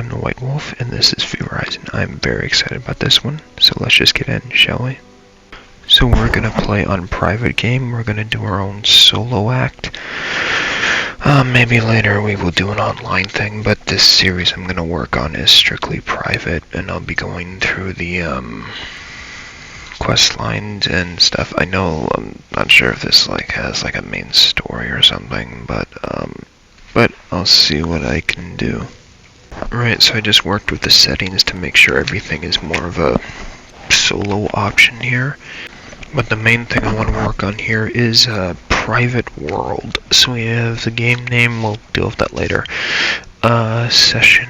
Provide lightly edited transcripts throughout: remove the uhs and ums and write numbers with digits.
I'm the White Wolf, and this is Verizon. I'm very excited about this one, so let's just get in, shall we? So we're gonna play on private game. We're gonna do our own solo act. Maybe later we will do an online thing, but this series I'm gonna work on is strictly private, and I'll be going through the quest lines and stuff. I know I'm not sure if this has a main story or something, but I'll see what I can do. Right, so I just worked with the settings to make sure everything is more of a solo option here. But the main thing I want to work on here is private world. So we have the game name, we'll deal with that later. Session,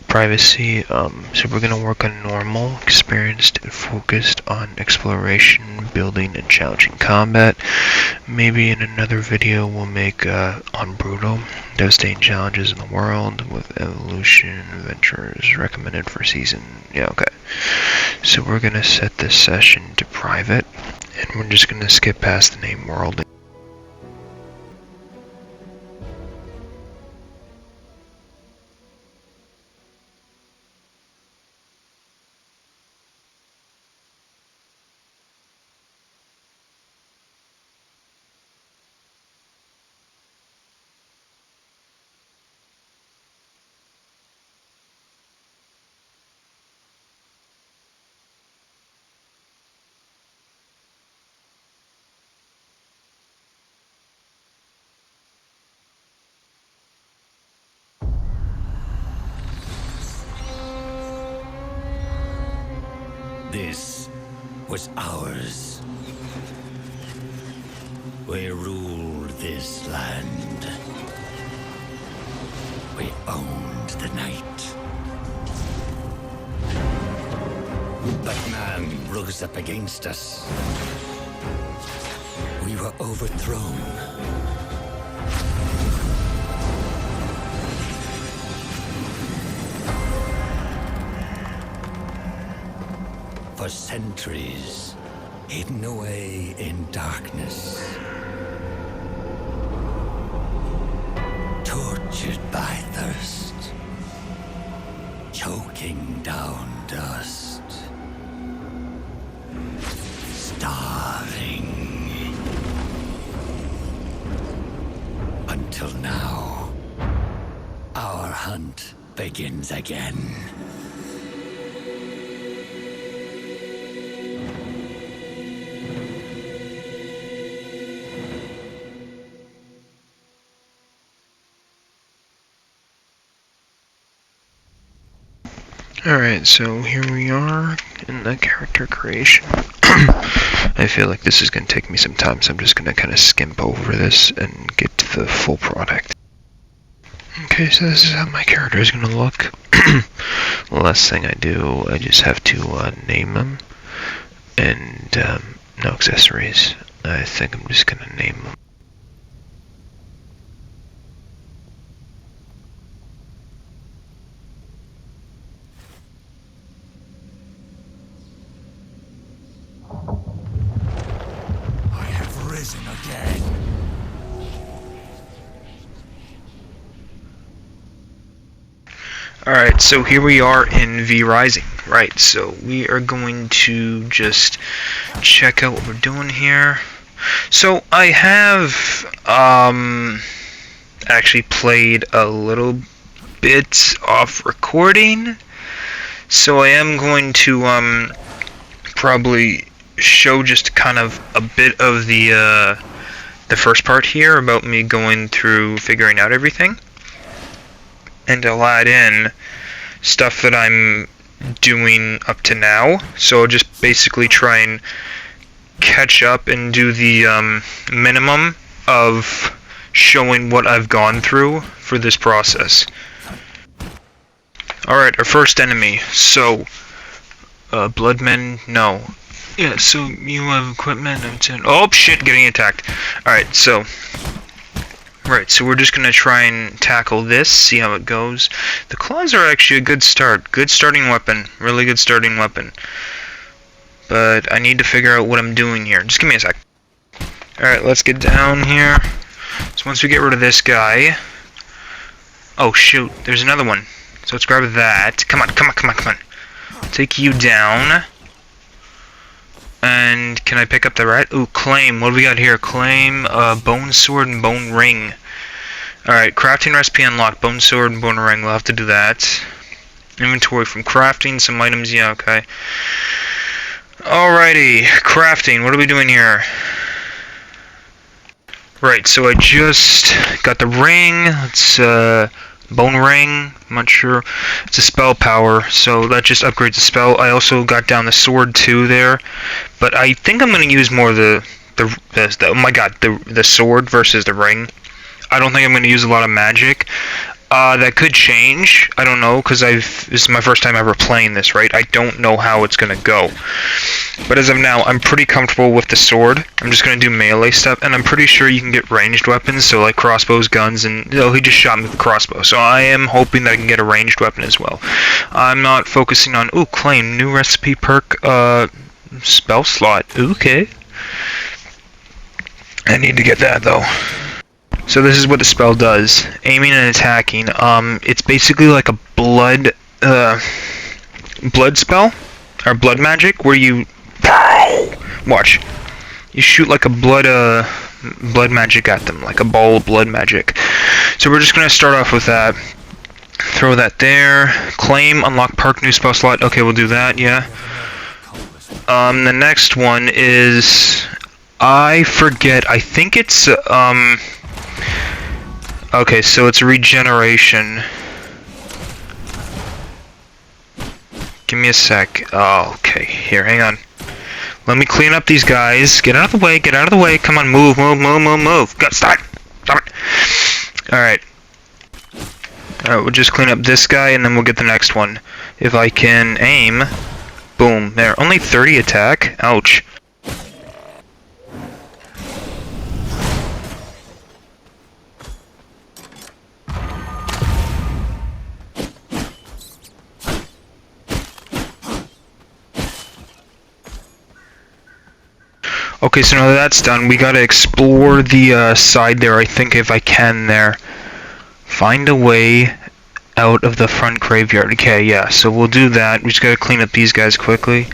privacy, so we're going to work on normal, experienced, and focused on exploration, building, and challenging combat. Maybe in another video we'll make on brutal, devastating challenges in the world, with evolution, adventures, recommended for season, yeah, okay. So we're going to set this session to private, and we're just going to skip past the name world. This was ours. We ruled this land. We owned the night. But man rose up against us. We were overthrown. For centuries, hidden away in darkness, tortured by thirst, choking down dust, starving. Until now, our hunt begins again. Alright, so here we are in the character creation. I feel like this is going to take me some time, so I'm just going to kind of skimp over this and get to the full product. Okay, so this is how my character is going to look. The last thing I do, I just have to name them, and no accessories. I think I'm just going to name them. Again. Alright, so here we are in V-Rising. Right, so we are going to just check out what we're doing here. So I have actually played a little bit off recording. So I am going to probably show just kind of a bit of the first part here about me going through figuring out everything, and I'll add in stuff that I'm doing up to now. So I'll just basically try and catch up and do the minimum of showing what I've gone through for this process. Alright, our first enemy. So Bloodmen, no. Yeah, so you have equipment and oh shit, getting attacked. Alright, so we're just gonna try and tackle this, see how it goes. The claws are actually a good start. Good starting weapon. Really good starting weapon. But I need to figure out what I'm doing here. Just give me a sec. Alright, let's get down here. So once we get rid of this guy. Oh shoot, there's another one. So let's grab that. Come on, come on, come on, come on. Take you down. And can I pick up the rat? Ooh, claim. What do we got here? Claim, bone sword and bone ring. Alright, crafting recipe unlocked. Bone sword and bone ring. We'll have to do that. Inventory from crafting. Some items. Yeah, okay. Alrighty. Crafting. What are we doing here? Right, so I just got the ring. It's, bone ring. I'm not sure. It's a spell power, so that just upgrades the spell. I also got down the sword too there, but I think I'm gonna use more the oh my god, the sword versus the ring. I don't think I'm gonna use a lot of magic. That could change. I don't know, because this is my first time ever playing this, right? I don't know how it's gonna go. But as of now, I'm pretty comfortable with the sword. I'm just gonna do melee stuff, and I'm pretty sure you can get ranged weapons, so like crossbows, guns, and he just shot me with a crossbow. So I am hoping that I can get a ranged weapon as well. I'm not focusing on claim new recipe perk spell slot. Okay. I need to get that though. So this is what the spell does. Aiming and attacking. It's basically like a blood spell or blood magic where you watch. You shoot like a blood magic at them, like a ball of blood magic. So we're just gonna start off with that. Throw that there. Claim, unlock perk, new spell slot. Okay, we'll do that. Yeah. The next one is I forget. I think it's okay, so it's regeneration. Give me a sec. Oh, okay. Here, hang on. Let me clean up these guys. Get out of the way. Get out of the way. Come on, move, move, move, move, move. Go, stop. Stop it. Alright. Alright, we'll just clean up this guy, and then we'll get the next one. If I can aim. Boom. There. Only 30 attack. Ouch. Okay, so now that that's done, we gotta explore the side there, I think, if I can there. Find a way out of the front graveyard. Okay, yeah, so we'll do that. We just gotta clean up these guys quickly.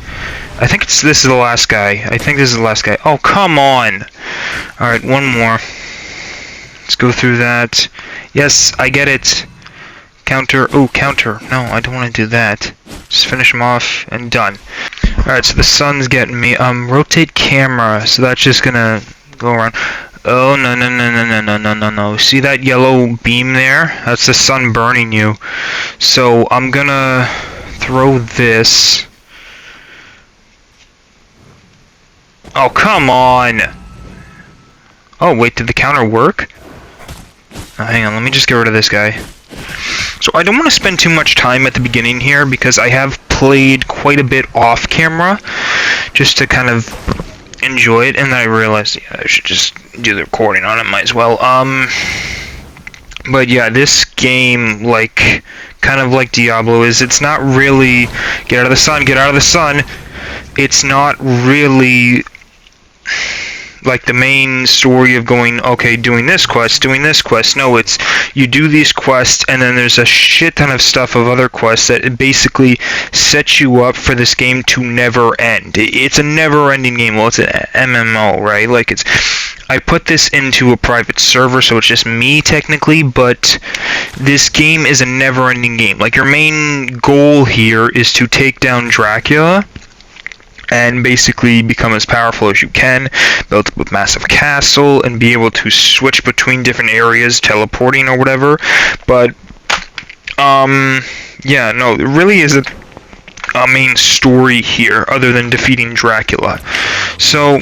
I think this is the last guy. I think this is the last guy. Oh, come on! Alright, one more. Let's go through that. Yes, I get it. Counter. Oh, counter. No, I don't want to do that. Just finish him off and done. Alright, so the sun's getting me. Rotate camera. So that's just gonna go around. Oh, no, no, no, no, no, no, no, no, no. See that yellow beam there? That's the sun burning you. So I'm gonna throw this. Oh, come on! Oh, wait, did the counter work? Oh, hang on, let me just get rid of this guy. So I don't want to spend too much time at the beginning here because I have played quite a bit off camera just to kind of enjoy it, and then I realized, yeah, I should just do the recording on it, might as well. But yeah, this game, like, kind of like Diablo is, it's not really get out of the sun, get out of the sun. It's not really like the main story of going, okay, doing this quest. No, it's you do these quests, and then there's a shit ton of stuff of other quests that it basically sets you up for this game to never end. It's a never-ending game. Well, it's an MMO, right? Like, I put this into a private server, so it's just me technically, but this game is a never-ending game. Like, your main goal here is to take down Dracula and basically become as powerful as you can, build up a massive castle, and be able to switch between different areas, teleporting or whatever. But, yeah, no, there really isn't a main story here other than defeating Dracula. So,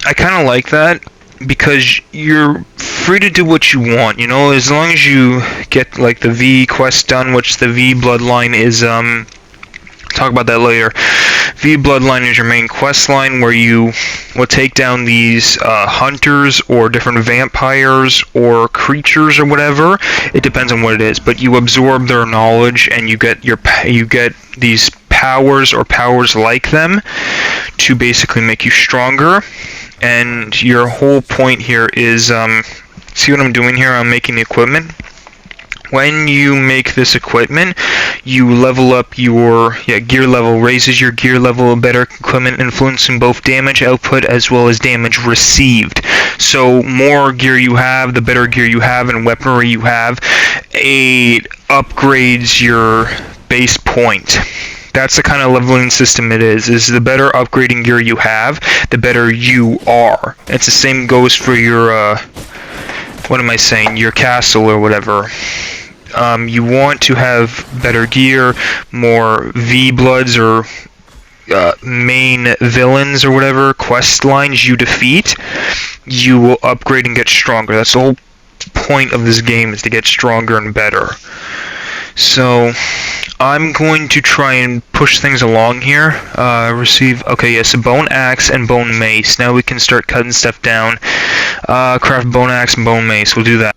I kind of like that, because you're free to do what you want, you know, as long as you get, like, the V quest done, which the V bloodline is, talk about that later. V Bloodline is your main quest line where you will take down these hunters or different vampires or creatures or whatever. It depends on what it is, but you absorb their knowledge and you get these powers or powers like them to basically make you stronger. And your whole point here is, see what I'm doing here? I'm making the equipment. When you make this equipment, you level up your gear level, raises your gear level, better equipment influencing both damage output as well as damage received. So more gear you have, the better gear you have and weaponry you have, it upgrades your base point. That's the kind of leveling system it is the better upgrading gear you have, the better you are. It's the same goes for your, what am I saying, your castle or whatever. You want to have better gear, more V-Bloods or main villains or whatever, quest lines you defeat, you will upgrade and get stronger. That's the whole point of this game, is to get stronger and better. So, I'm going to try and push things along here. Okay, yes, a bone axe and bone mace. Now we can start cutting stuff down. Craft bone axe and bone mace. We'll do that.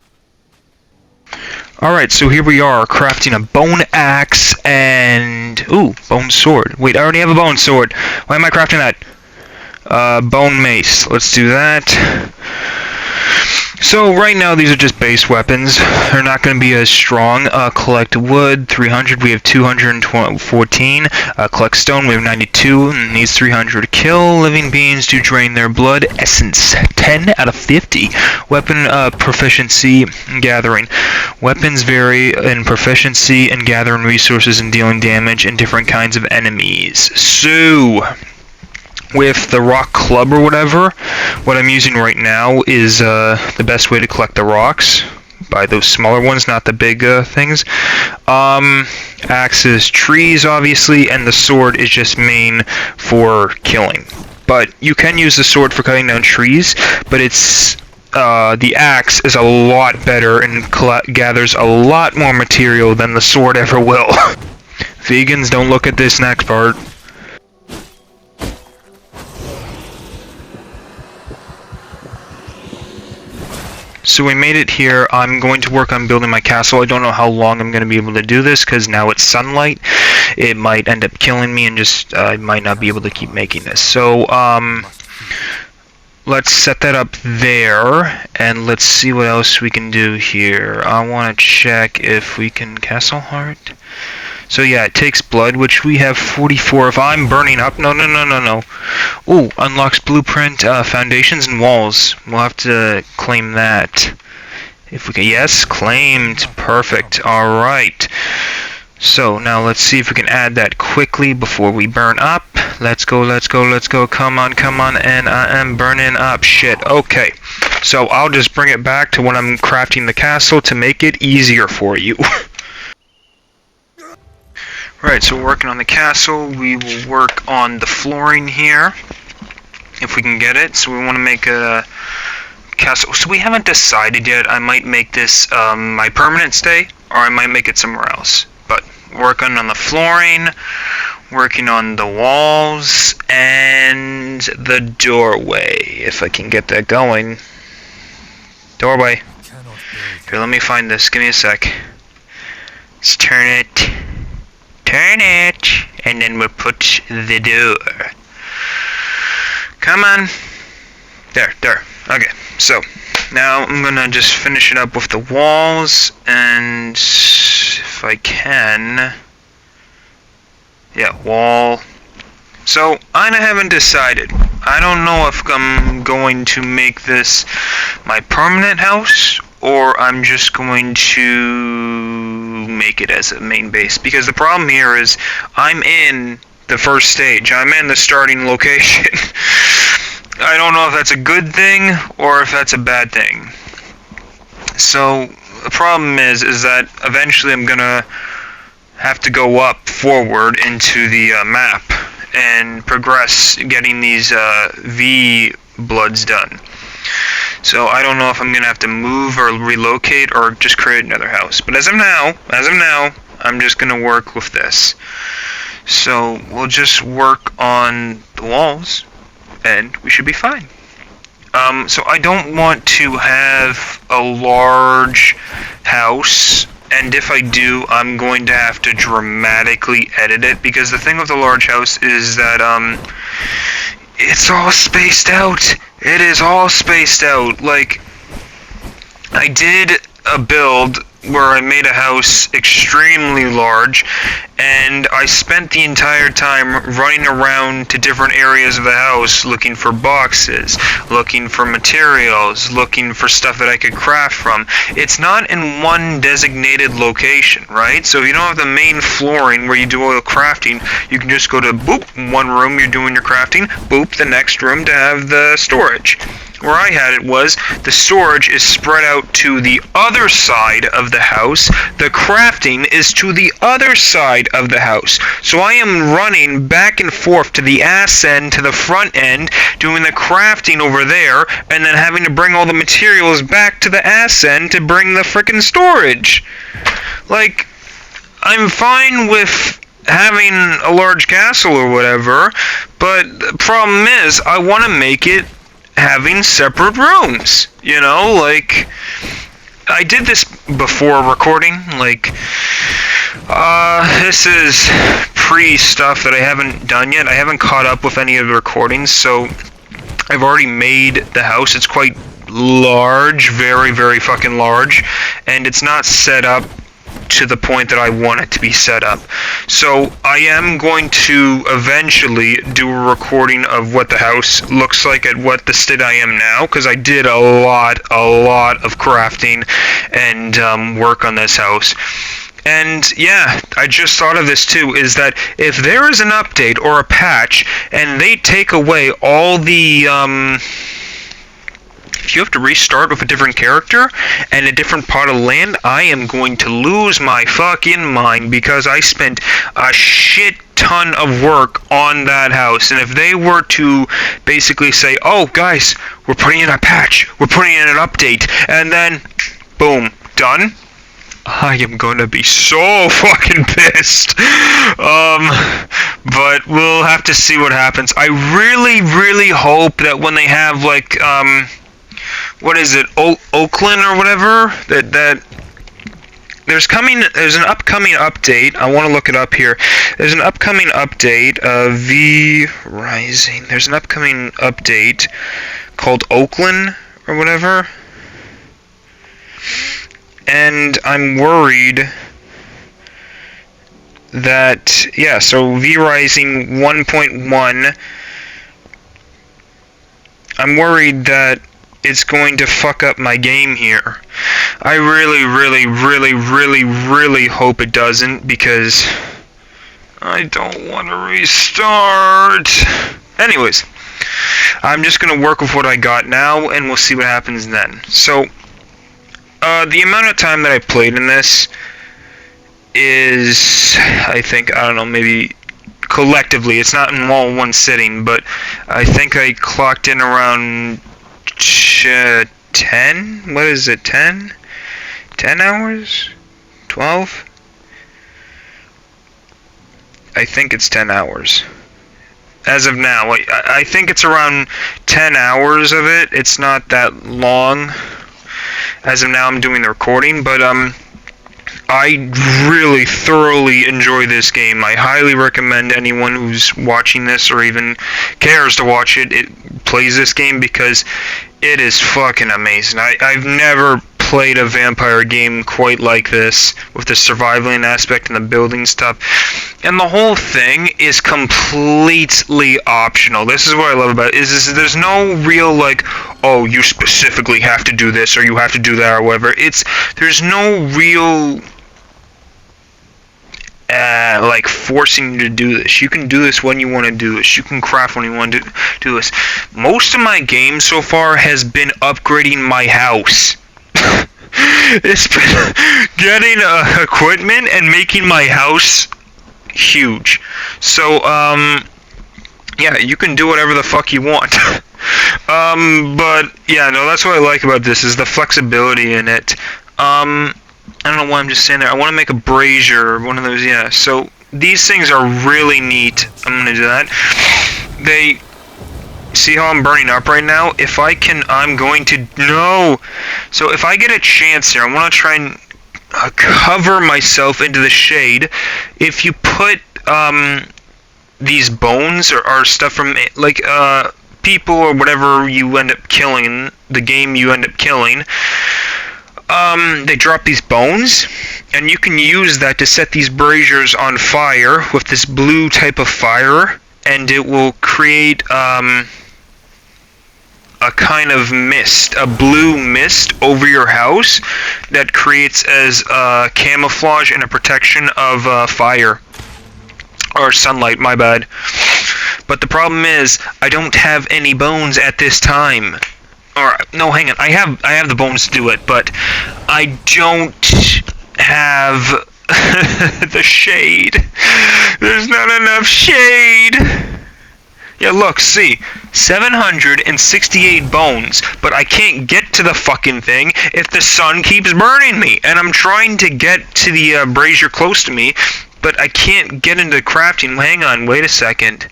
Alright, so here we are, crafting a bone axe and... ooh, bone sword. Wait, I already have a bone sword. Why am I crafting that? Bone mace. Let's do that. So, right now, these are just base weapons. They're not going to be as strong. Collect wood, 300. We have 214. Collect stone, we have 92. And needs 300. Kill living beings to drain their blood. Essence, 10 out of 50. Weapon proficiency and gathering. Weapons vary in proficiency and gathering resources and dealing damage in different kinds of enemies. So, with the rock club or whatever, what I'm using right now is the best way to collect the rocks. By those smaller ones, not the big things. Axes, trees, obviously, and the sword is just main for killing. But you can use the sword for cutting down trees, but it's the axe is a lot better and gathers a lot more material than the sword ever will. Vegans, don't look at this next part. So we made it here. I'm going to work on building my castle. I don't know how long I'm going to be able to do this because now it's sunlight. It might end up killing me and just I might not be able to keep making this. So let's set that up there and let's see what else we can do here. I want to check if we can castle heart. So yeah, it takes blood, which we have 44. If I'm burning up, no. Ooh, unlocks blueprint, foundations and walls. We'll have to claim that. If we can, yes, claimed. Perfect. All right. So now let's see if we can add that quickly before we burn up. Let's go. Come on. And I am burning up. Shit. Okay. So I'll just bring it back to when I'm crafting the castle to make it easier for you. Right, so we're working on the castle. We will work on the flooring here, if we can get it. So we want to make a castle. So we haven't decided yet. I might make this my permanent stay, or I might make it somewhere else. But working on the flooring, working on the walls, and the doorway, if I can get that going. Doorway. Here, let me find this. Give me a sec. Let's turn it. And then we'll put the door. Come on. There. Okay, so now I'm gonna just finish it up with the walls, and if I can, yeah, wall. So I haven't decided. I don't know if I'm going to make this my permanent house, or I'm just going to make it as a main base. Because the problem here is I'm in the first stage. I'm in the starting location. I don't know if that's a good thing or if that's a bad thing. So the problem is that eventually I'm gonna have to go up forward into the map and progress getting these V bloods done. So I don't know if I'm gonna have to move or relocate or just create another house. But as of now, I'm just gonna work with this. So we'll just work on the walls, and we should be fine. So I don't want to have a large house, and if I do, I'm going to have to dramatically edit it, because the thing with the large house is that it's all spaced out. It is all spaced out. Like, I did a build where I made a house extremely large, and I spent the entire time running around to different areas of the house looking for boxes, looking for materials, looking for stuff that I could craft from. It's not in one designated location, right? So if you don't have the main flooring where you do all the crafting, you can just go to boop, one room you're doing your crafting, boop, the next room to have the storage. Where I had it was, the storage is spread out to the other side of the house, the crafting is to the other side of the house. So I am running back and forth to the ass end, to the front end, doing the crafting over there, and then having to bring all the materials back to the ass end to bring the frickin' storage. Like, I'm fine with having a large castle or whatever, but the problem is, I want to make it having separate rooms, you know, like, I did this before recording, like, this is pre-stuff that I haven't done yet. I haven't caught up with any of the recordings, so I've already made the house. It's quite large, very, very fucking large, and it's not set up to the point that I want it to be set up. So I am going to eventually do a recording of what the house looks like at what the state I am now, because I did a lot of crafting and work on this house. And yeah, I just thought of this too, is that if there is an update or a patch and they take away all the if you have to restart with a different character and a different part of land, I am going to lose my fucking mind, because I spent a shit ton of work on that house. And if they were to basically say, oh guys, we're putting in a patch, we're putting in an update, and then boom, done, I am going to be so fucking pissed. But we'll have to see what happens. I really hope that when they have, like, what is it, Oakland or whatever, that there's an upcoming update. I want to look it up here. There's an upcoming update of V Rising. There's an upcoming update called Oakland or whatever. And I'm worried that, yeah, so V Rising 1.1, I'm worried that it's going to fuck up my game here. I really hope it doesn't, because I don't want to restart. Anyways, I'm just going to work with what I got now, and we'll see what happens then. So, the amount of time that I played in this is, I think, I don't know, maybe collectively, it's not in all one sitting, but I think I clocked in around 10? What is it, 10? 10 hours? 12? I think it's 10 hours. As of now, I think it's around 10 hours of it. It's not that long. As of now, I'm doing the recording, but I really thoroughly enjoy this game. I highly recommend anyone who's watching this or even cares to watch it plays this game, because it is fucking amazing. I've never played a vampire game quite like this, with the surviving aspect and the building stuff. And the whole thing is completely optional. This is what I love about it, is there's no real, like, oh, you specifically have to do this or you have to do that or whatever. There's no real like forcing you to do this. You can do this when you want to do this. You can craft when you want to do this. Most of my game so far has been upgrading my house. It's been getting equipment and making my house huge. So, yeah, you can do whatever the fuck you want. But, yeah, no, that's what I like about this, is the flexibility in it. I don't know why I'm just saying there. I want to make a brazier, or one of those, yeah. So, these things are really neat. I'm going to do that. They... See how I'm burning up right now? If I can, I'm going to... No! So if I get a chance here, I want to try and cover myself into the shade. If you put these bones or stuff from, like, people or whatever you end up killing, the game you end up killing, they drop these bones, and you can use that to set these braziers on fire with this blue type of fire, and it will create a kind of mist, a blue mist over your house that creates as camouflage and a protection of fire. Or sunlight, my bad. But the problem is, I don't have any bones at this time. Or, no, hang on, I have the bones to do it, but I don't have the shade. There's not enough shade. Yeah, look, see, 768 bones, but I can't get to the fucking thing if the sun keeps burning me. And I'm trying to get to the brazier close to me, but I can't get into crafting. Hang on, wait a second.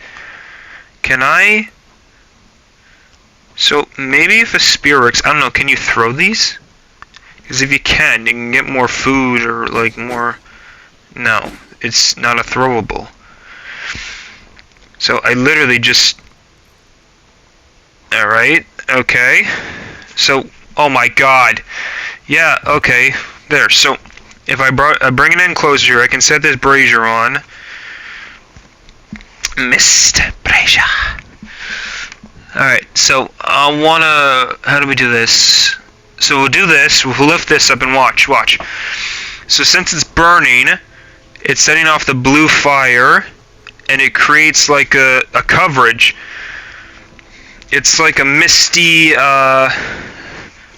Can I? So, maybe if a spear works, I don't know, can you throw these? Because if you can get more food or, like, more... No, it's not a throwable. So, I literally just... Alright, okay. So, oh my god. Yeah, okay, there, so... If I bring it in closer here, I can set this brazier on. Mist brazier. Alright, so I wanna... How do we do this? So we'll do this, we'll lift this up and watch. So since it's burning, it's setting off the blue fire, and it creates like a coverage. It's like a misty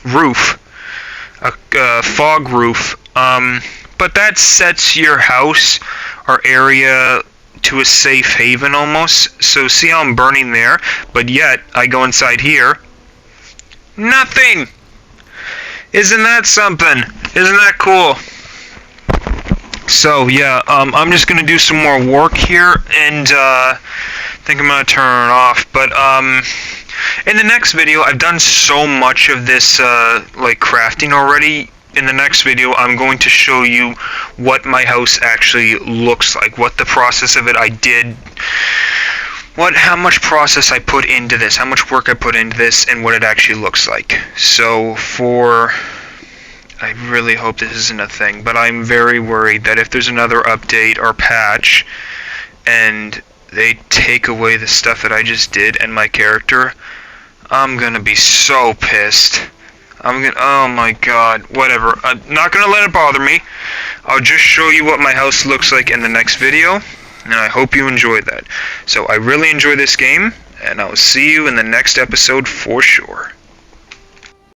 roof. A fog roof. But that sets your house or area to a safe haven almost. So see how I'm burning there, but yet I go inside here. Nothing! Isn't that something? Isn't that cool? So yeah, I'm just gonna do some more work here, and think I'm gonna turn it off. But in the next video, I've done so much of this like crafting already. In the next video, I'm going to show you what my house actually looks like, what the process of it I did, how much process I put into this, how much work I put into this, and what it actually looks like. So I really hope this isn't a thing, but I'm very worried that if there's another update or patch, and they take away the stuff that I just did and my character, I'm gonna be so pissed. Oh my god, whatever. I'm not gonna let it bother me. I'll just show you what my house looks like in the next video, and I hope you enjoyed that. So I really enjoy this game, and I'll see you in the next episode for sure.